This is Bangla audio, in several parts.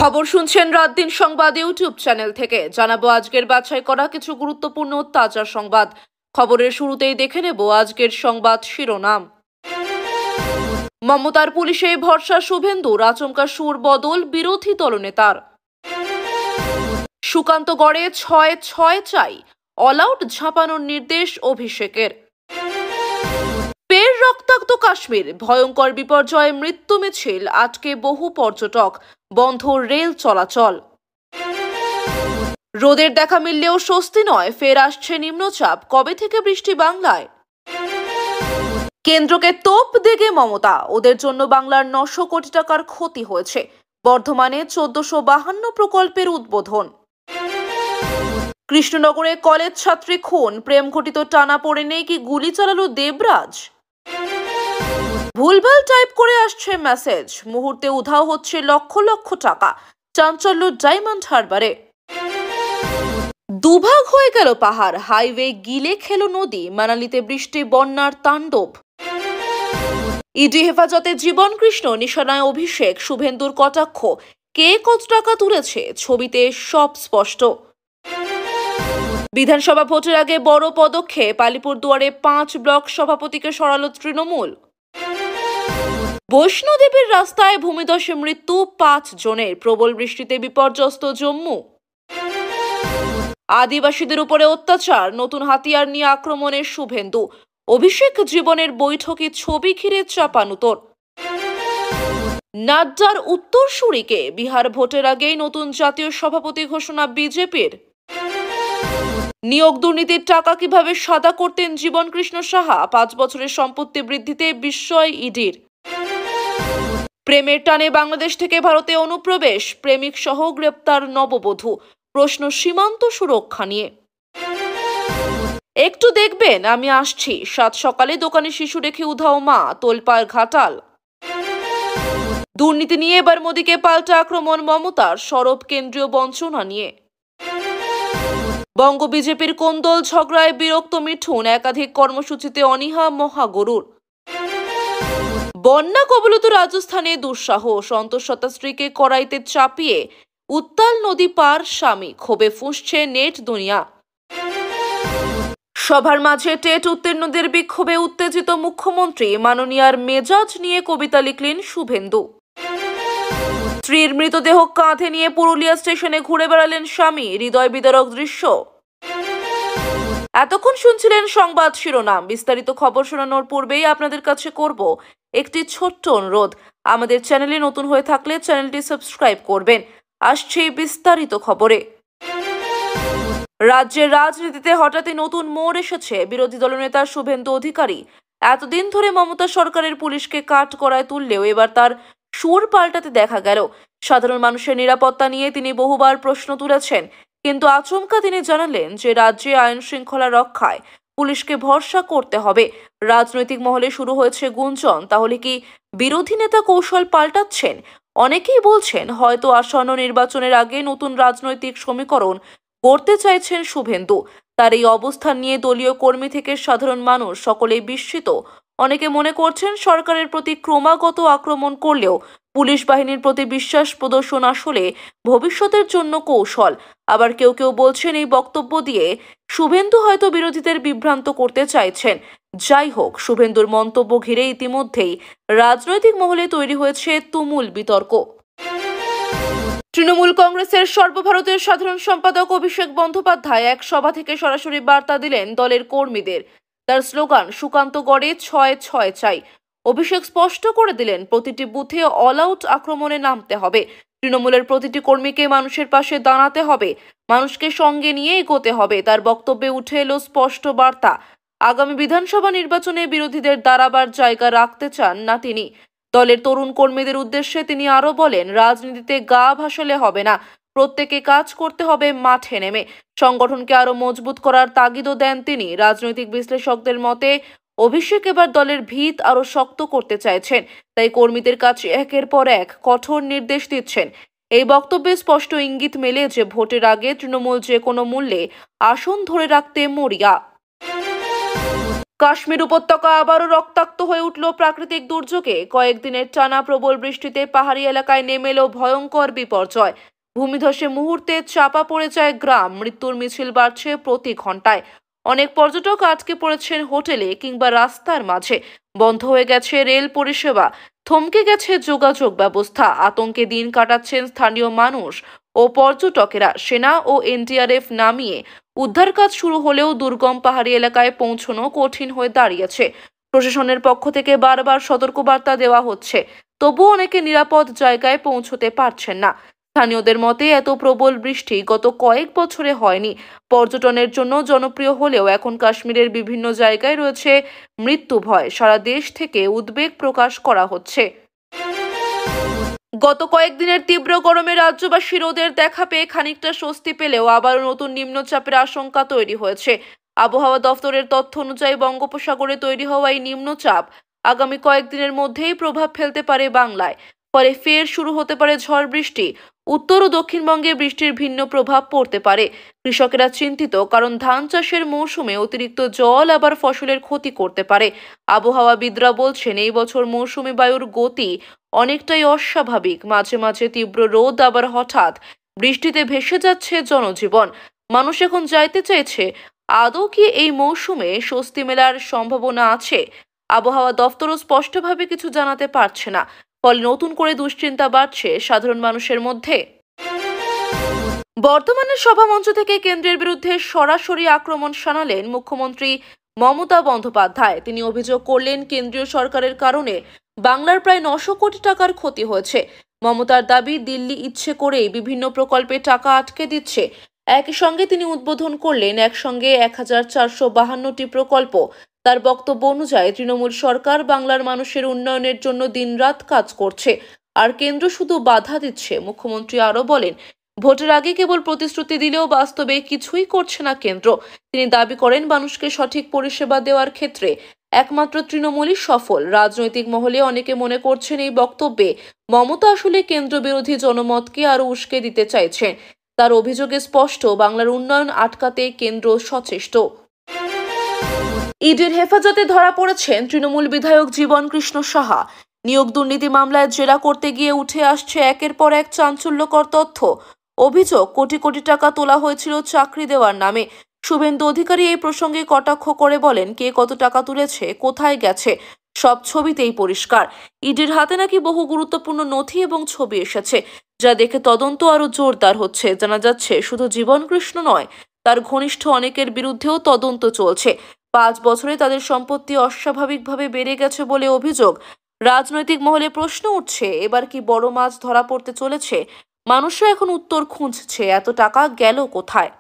খবর শুনছেন রাত দিন সংবাদ ইউটিউব চ্যানেল থেকে। জানাবো আজকের বাছাই করা কিছু গুরুত্বপূর্ণ তাজা সংবাদ। খবরের শুরুতেই দেখে নেব আজকের সংবাদ শিরোনাম। মমতার পুলিশে ভরসা শুভেন্দুর, আচমকা সুর বদল বিরোধী দলনেতার। সুকান্তগড়ে ৬-৬ চাই, অল আউট ঝাঁপানোর নির্দেশ অভিষেকের। ফের রক্তাক্ত কাশ্মীর, ভয়ঙ্কর বিপর্যয়ে মৃত্যু মিছিল, আটকে বহু পর্যটক, বন্ধ রেল চলাচল। রোদের দেখা মিললেও স্বস্তি নয়, ফের আসছে নিম্নচাপ, কবে থেকে বৃষ্টি বাংলায়? কেন্দ্রকে তোপ দেগে মমতা, ওদের জন্য বাংলার ৯০০ কোটি টাকার ক্ষতি হয়েছে। বর্ধমানে ১৪৫২ প্রকল্পের উদ্বোধন। কৃষ্ণনগরে কলেজ ছাত্রী খুন, প্রেম ঘটিত টানাপোড়েনে কি গুলি চালালো দেবরাজ? ভুলভাল টাইপ করে আসছে মেসেজ, মুহূর্তে উধাও হচ্ছে লক্ষ লক্ষ টাকা, চাঞ্চল্য ডায়মন্ড হারবারে। দুভাগ হয়ে গেল পাহাড়, হাইওয়ে গিলে খেলো নদী, মানালিতে বৃষ্টি বন্যার তাণ্ডব। ইডি হেফাজতে জীবন কৃষ্ণ, নিশানায় অভিষেক, শুভেন্দুর কটাক্ষ, কে কত টাকা তুলেছে ছবিতে সব স্পষ্ট। বিধানসভা ভোটের আগে বড় পদক্ষেপ, আলিপুরদুয়ারে ৫ ব্লক সভাপতিকে সরালো তৃণমূল। বৈষ্ণোদেবীর রাস্তায় ভূমিধসে মৃত্যু ৫ জনের, প্রবল বৃষ্টিতে বিপর্যস্ত জম্মু। আদিবাসীদের উপরে অত্যাচার, নতুন হাতিয়ার নিয়ে আক্রমণের শুভেন্দু, অভিষেক জীবনের বৈঠকি ছবি ঘিরে চাপানুতর। নাড্ডার উত্তরসূরিকে, বিহার ভোটের আগেই নতুন জাতীয় সভাপতি ঘোষণা বিজেপির। নিয়োগ দুর্নীতির টাকা কিভাবে সাদা করতেন জীবন কৃষ্ণ সাহা, ৫ বছরের সম্পত্তি বৃদ্ধিতে বিস্ময় ইডির। প্রেমের টানে বাংলাদেশ থেকে ভারতে অনুপ্রবেশ, প্রেমিক সহ গ্রেপ্তার নববধূ, প্রশ্ন সীমান্ত সুরক্ষা নিয়ে। একটু দেখবেন আমি আসছি, ৭ সকালে দোকানে শিশু রেখে উধাও মা, তোলপাড় ঘাটাল। দুর্নীতি নিয়ে এবার মোদীকে পাল্টা আক্রমণ মমতার, সরব কেন্দ্রীয় বঞ্চনা নিয়ে। বঙ্গ বিজেপির কোন্দল ঝগড়ায় বিরক্ত মিঠুন, একাধিক কর্মসূচিতে অনীহা মহাগরুর। বন্যা কবলিত রাজস্থানে দুঃসাহ, অন্তঃসত্ত্বা স্ত্রীকে কড়াইতে চাপিয়ে উত্তাল নদী পার স্বামী, ক্ষোভে ফুঁসছে নেট দুনিয়া। সভার মাঝে টেট উত্তীর্ণদের বিক্ষোভে উত্তেজিত মুখ্যমন্ত্রী, মাননীয়ার মেজাজ নিয়ে কবিতা লিখলেন শুভেন্দু। স্ত্রীর মৃতদেহ কাঁধে নিয়ে পুরুলিয়া স্টেশনে ঘুরে বেড়ালেন স্বামী, হৃদয় বিদারক দৃশ্য। এতক্ষণ শুনছিলেন সংবাদ শিরোনাম। বিস্তারিত খবর শোনানোর পূর্বেই আপনাদের কাছে করব একটি ছোট্ট অনুরোধ, আমাদের চ্যানেলে নতুন হয়ে থাকলে চ্যানেলটি সাবস্ক্রাইব করবেন। আসছে বিস্তারিত খবরে। রাজ্যের রাজনীতিতে হঠাৎই নতুন মোড় এসেছে বিরোধী দলনেতা শুভেন্দু অধিকারী। এতদিন ধরে মমতা সরকারের পুলিশকে কাঠগড়ায় তুললেও এবার তার সুর পাল্টাতে দেখা গেল। সাধারণ মানুষের নিরাপত্তা নিয়ে তিনি বহুবার প্রশ্ন তুলেছেন, কিন্তু আচমকা তিনি জানালেন যে রাজ্যে আইন শৃঙ্খলা রক্ষায় পুলিশকে ভরসা করতে হবে। রাজনৈতিক মহলে শুরু হয়েছে গুঞ্জন, তাহলে কি বিরোধী নেতা কৌশল পাল্টাচ্ছেন? অনেকেই বলছেন হয়তো আসন্ন নির্বাচনের আগে নতুন রাজনৈতিক সমীকরণ করতে চাইছেন শুভেন্দু। তার এই অবস্থান নিয়ে দলীয় কর্মী থেকে সাধারণ মানুষ সকলেই বিস্মিত। অনেকে মনে করছেন সরকারের প্রতি ক্রমাগত আক্রমণ করলেও পুলিশ বাহিনীর প্রতি বিশ্বাস প্রদর্শন আসলে ভবিষ্যতের জন্য কৌশল। আবার কেউ কেউ বলছেন এই বক্তব্য দিয়ে শুভেন্দু হয়তো বিরোধীদের বিভ্রান্ত করতে চাইছেন। যাই হোক, শুভেন্দুর মন্তব্য ঘিরে ইতিমধ্যেই রাজনৈতিক মহলে তৈরি হয়েছে তুমুল বিতর্ক। তৃণমূল কংগ্রেসের সর্বভারতীয় সাধারণ সম্পাদক অভিষেক বন্দ্যোপাধ্যায় এক সভা থেকে সরাসরি বার্তা দিলেন দলের কর্মীদের। তার স্লোগান সুকান্তগড়ে ৬-৬ চাই। অভিষেক স্পষ্ট করে দিলেন প্রতিটি বুথে অল আউট আক্রমণে নামতে হবে। তৃণমূলের প্রতিটি কর্মীকে মানুষের পাশে দাঁড়াতে হবে, মানুষকে সঙ্গে নিয়ে এগোতে হবে। তার বক্তব্যে উঠে এলো স্পষ্ট বার্তা, আগামী বিধানসভা নির্বাচনে বিরোধীদের দাঁড়াবার জায়গা রাখতে চান না তিনি। দলের তরুণ কর্মীদের উদ্দেশ্যে তিনি আরো বলেন, রাজনীতিতে গা ভাসালে হবে না, প্রত্যেকে কাজ করতে হবে মাঠে নেমে। সংগঠনকে আরো মজবুত করার তাগিদও দেন তিনি। রাজনৈতিক বিশ্লেষকদের মতে অভিষেক এবার দলের ভিত আরো শক্ত করতে চাইছেন, তাই কর্মীদের কাছে একের পর এক কঠোর নির্দেশ দিচ্ছেন। এই বক্তব্যে স্পষ্ট ইঙ্গিত মেলে যে ভোটের আগে তৃণমূল যে কোনো মূল্যে আসন ধরে রাখতে মরিয়া। কাশ্মীর উপত্যকা আবারও রক্তাক্ত হয়ে উঠল প্রাকৃতিক দুর্যোগে। কয়েকদিনের টানা প্রবল বৃষ্টিতে পাহাড়ি এলাকায় নেমে এলো ভয়ঙ্কর বিপর্যয়। ভূমিধসে মুহূর্তে চাপা পড়ে যায় গ্রাম, মৃত্যুর মিছিল বাড়ছে প্রতি ঘন্টায়। অনেক পর্যটক আটকে পড়েছেন হোটেলে কিংবা রাস্তার মাঝে। বন্ধ হয়ে গেছে রেল পরিষেবা, থমকে গেছে যোগাযোগ ব্যবস্থা। আতঙ্কে দিন কাটাচ্ছেন স্থানীয় মানুষ ও পর্যটকেরা। সেনা ও এনডিআরএফ নামিয়ে উদ্ধার কাজ শুরু হলেও দুর্গম পাহাড়ি এলাকায় পৌঁছানো কঠিন হয়ে দাঁড়িয়েছে। প্রশাসনের পক্ষ থেকে বারবার সতর্কবার্তা দেওয়া হচ্ছে, তবুও অনেকে নিরাপদ জায়গায় পৌঁছতে পারছেন না। স্থানীয়দের মতে এত প্রবল বৃষ্টি গত কয়েক বছরে হয়নি। পর্যটনের জন্য জনপ্রিয় হলেও এখন কাশ্মীরের বিভিন্ন জায়গায় রয়েছে মৃত্যু ভয়। সারা দেশ থেকে উদ্বেগ প্রকাশ করা হচ্ছে। গত কয়েকদিনের তীব্র গরমে রাজ্যবাসী রোদের দেখা পেয়ে খানিকটা স্বস্তি পেলেও আবারও নতুন নিম্নচাপের আশঙ্কা তৈরি হয়েছে। আবহাওয়া দফতরের তথ্য অনুযায়ী বঙ্গোপসাগরে তৈরি হওয়া এই নিম্নচাপ আগামী কয়েকদিনের মধ্যেই প্রভাব ফেলতে পারে বাংলায়। ফলে ফের শুরু হতে পারে ঝড় বৃষ্টি। উত্তর ও দক্ষিণবঙ্গে বৃষ্টির ভিন্ন প্রভাব পড়তে পারে। কৃষকেরা চিন্তিত, কারণ ধান চাষের মৌসুমে অতিরিক্ত জল আবার ফসলের ক্ষতি করতে পারে। আবহাওয়াবিদরা বলছেন এই বছর মৌসুমী বায়ুর গতি অনেকটাই অস্বাভাবিক। মাঝে মাঝে তীব্র রোদ, আবার হঠাৎ বৃষ্টিতে ভেসে যাচ্ছে জনজীবন। মানুষ এখন জানতে চাইছে, আদৌ কি এই মৌসুমে স্বস্তি মেলার সম্ভাবনা আছে? আবহাওয়া দফতরও স্পষ্টভাবে কিছু জানাতে পারছে না। ফলে নতুন করে দুশ্চিন্তা বাড়ছে সাধারণ মানুষের মধ্যে। বর্তমানে সভামঞ্চ থেকে কেন্দ্রের বিরুদ্ধে সরাসরি আক্রমণ শানালেন মুখ্যমন্ত্রী মমতা বন্দ্যোপাধ্যায়। তিনি অভিযোগ করলেন, কেন্দ্রীয় সরকারের কারণে বাংলার প্রায় 900 কোটি টাকার ক্ষতি হয়েছে। মমতার দাবি, দিল্লি ইচ্ছে করেই বিভিন্ন প্রকল্পে টাকা আটকে দিচ্ছে। একই সঙ্গে তিনি উদ্বোধন করলেন একসঙ্গে 1452টি প্রকল্প। তার বক্তব্য অনুযায়ী তৃণমূল সরকার বাংলার মানুষের উন্নয়নের জন্য দিনরাত কাজ করছে, আর কেন্দ্র শুধু বাধা দিচ্ছে। মুখ্যমন্ত্রী আরও বলেন, ভোটের আগে কেবল প্রতিশ্রুতি দিলেও বাস্তবে কিছুই করছে না কেন্দ্র। তিনি দাবি করেন, মানুষকে সঠিক পরিষেবা দেওয়ার ক্ষেত্রে একমাত্র তৃণমূলই সফল। রাজনৈতিক মহলে অনেকে মনে করছেন এই বক্তব্যে মমতা আসলে কেন্দ্র বিরোধী জনমতকে আরও উস্কে দিতে চাইছেন। তার অভিযোগে স্পষ্ট, বাংলার উন্নয়ন আটকাতে কেন্দ্র সচেষ্ট। ইডির হেফাজতে ধরা পড়েছেন তৃণমূল বিধায়ক জীবন কৃষ্ণ সাহা। নিয়োগ দুর্নীতি মামলায় জেরা করতে গিয়ে উঠে আসছে একের পর এক চাঞ্চল্যকর তথ্য। অভিযোগ, কোটি কোটি টাকা তোলা হয়েছিল চাকরি দেওয়ার নামে। শুভেন্দু অধিকারী এই প্রসঙ্গে কটাক্ষ করে বলেন, কে কত টাকা তুলেছে, কোথায় গেছে, সব ছবিতেই পরিষ্কার। ইডির হাতে নাকি বহু গুরুত্বপূর্ণ নথি এবং ছবি এসেছে, যা দেখে তদন্ত আরও জোরদার হচ্ছে। জানা যাচ্ছে, শুধু জীবন কৃষ্ণ নয়, তার ঘনিষ্ঠ অনেকের বিরুদ্ধেও তদন্ত চলছে। 5 বছরে তাদের সম্পত্তি অস্বাভাবিকভাবে বেড়ে গেছে বলে অভিযোগ। রাজনৈতিক মহলে প্রশ্ন উঠছে, এবার কি বড় মাছ ধরা পড়তে চলেছে? মানুষরা এখন উত্তর খুঁজছে, এত টাকা গেল কোথায়।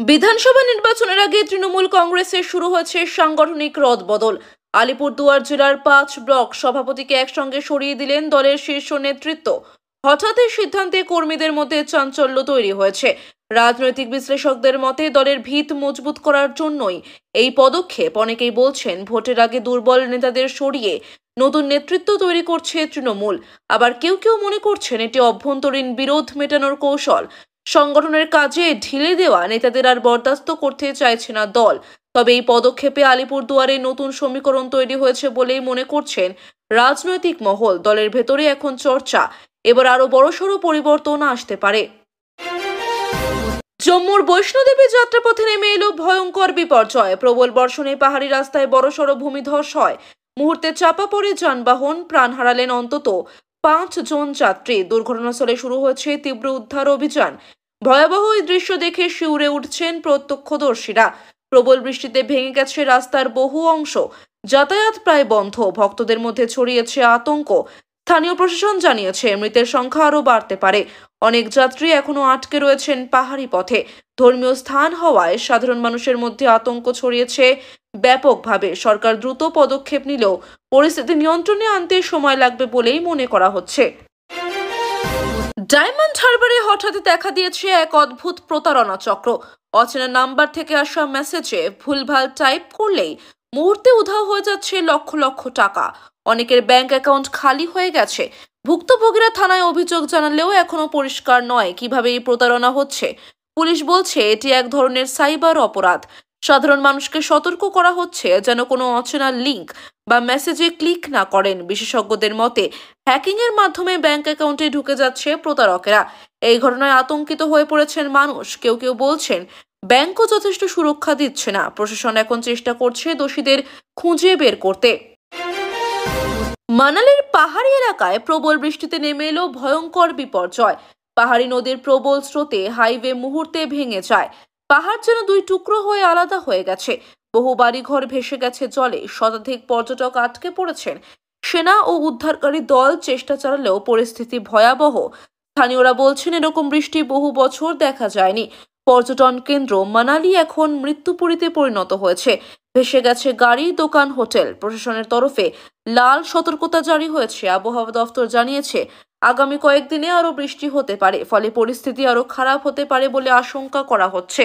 বিধানসভা নির্বাচনের আগে তৃণমূল কংগ্রেসের শুরু হয়েছে সাংগঠনিক রদবদল। আলিপুরদুয়ার জেলার 5 ব্লক সভাপতিকে একসঙ্গে সরিয়ে দিলেন দলের শীর্ষ নেতৃত্ব। হঠাৎ এই সিদ্ধান্তে কর্মীদের মধ্যে চাঞ্চল্য তৈরি হয়েছে। রাজনৈতিক বিশ্লেষকদের মতে দলের ভিত মজবুত করার জন্যই এই পদক্ষেপ। অনেকেই বলছেন, ভোটের আগে দুর্বল নেতাদের সরিয়ে নতুন নেতৃত্ব তৈরি করছে তৃণমূল। আবার কেউ কেউ মনে করছেন এটি অভ্যন্তরীণ বিরোধ মেটানোর কৌশল। সংগঠনের কাজে ঢিলে দেওয়া নেতাদের আর বরদাস্ত করতে চাইছে না দল। তবে এই পদক্ষেপে আলিপুরদুয়ারে নতুন সমীকরণ তৈরি হয়েছে বলেই মনে করছেন রাজনৈতিক মহল। দলের ভেতরে এখন চর্চা, এবার আরো বড়সড় পরিবর্তন আসতে পারে। জম্মুর বৈষ্ণোদেবী যাত্রাপথে নেমে এলো ভয়ঙ্কর বিপর্যয়। প্রবল বর্ষণে পাহাড়ি রাস্তায় বড়সড় ভূমিধস হয়। মুহূর্তে চাপা পড়ে যানবাহন, প্রাণ হারালেন অন্তত 5 জন যাত্রী। দুর্ঘটনাস্থলে শুরু হয়েছে তীব্র উদ্ধার অভিযান। ভয়াবহ এই দৃশ্য দেখে শিউরে উঠছেন প্রত্যক্ষদর্শীরা। প্রবল বৃষ্টিতে ভেঙে গেছে রাস্তার বহু অংশ, যাতায়াত প্রায় বন্ধ। ভক্তদের মধ্যে ছড়িয়েছে আতঙ্ক। স্থানীয় প্রশাসন জানিয়েছে, মৃতের সংখ্যা আরও বাড়তে পারে। অনেক যাত্রী এখনো আটকে রয়েছেন পাহাড়ি পথে। ধর্মীয় স্থান হওয়ায় সাধারণ মানুষের মধ্যে আতঙ্ক ছড়িয়েছে ব্যাপকভাবে। সরকার দ্রুত পদক্ষেপ নিলেও পরিস্থিতি নিয়ন্ত্রণে আনতে সময় লাগবে বলেই মনে করা হচ্ছে। ডায়মন্ড হারবারে হঠাৎ দেখা দিয়েছে এক অদ্ভুত প্রতারণা চক্র। অচেনা নাম্বার থেকে আসা মেসেজে ভুলভাল টাইপ করলেই মুহূর্তে উধাও হয়ে যাচ্ছে লক্ষ লক্ষ টাকা। অনেকের ব্যাংক অ্যাকাউন্ট খালি হয়ে গেছে। ভুক্তভোগীরা থানায় অভিযোগ জানালেও এখনো পরিষ্কার নয় কিভাবে এই প্রতারণা হচ্ছে। পুলিশ বলছে এটি এক ধরনের সাইবার অপরাধ। সাধারণ মানুষকে সতর্ক করা হচ্ছে যেন কোনো অচেনা লিঙ্ক বা মেসেজে ক্লিক না করেন। বিশেষজ্ঞদের মতে হ্যাকিং এর মাধ্যমে ব্যাংক অ্যাকাউন্টে ঢুকে যাচ্ছে প্রতারকেরা। এই ঘটনায় আতঙ্কিত হয়ে পড়েছেন মানুষ। কেউ কেউ বলছেন ব্যাংকও যথেষ্ট সুরক্ষা দিচ্ছে না। প্রশাসন এখন চেষ্টা করছে দোষীদের খুঁজে বের করতে। মানালির পাহাড়ি এলাকায় প্রবল বৃষ্টিতে নেমে এলো ভয়ঙ্কর বিপর্যয়। পাহাড়ি নদীর প্রবল স্রোতে হাইওয়ে মুহূর্তে ভেঙে যায়। পাহাড় যেন দুই টুকরো হয়ে আলাদা হয়ে গেছে। বহু বাড়িঘর ভেসে গেছে জলে। শতাধিক পর্যটক আটকে পড়েছেন। সেনা ও উদ্ধারকারী দল চেষ্টা চালালেও পরিস্থিতি ভয়াবহ। স্থানীয়রা বলছেন এরকম বৃষ্টি বহু বছর দেখা যায়নি। পর্যটন কেন্দ্র মানালি এখন মৃত্যুপুরীতে পরিণত হয়েছে। ভেসে গেছে গাড়ি, দোকান, হোটেল। প্রশাসনের তরফে লাল সতর্কতা জারি হয়েছে। আবহাওয়া দফতর জানিয়েছে আগামী কয়েকদিনে আরো বৃষ্টি হতে পারে, ফলে পরিস্থিতি আরো খারাপ হতে পারে বলে আশঙ্কা করা হচ্ছে।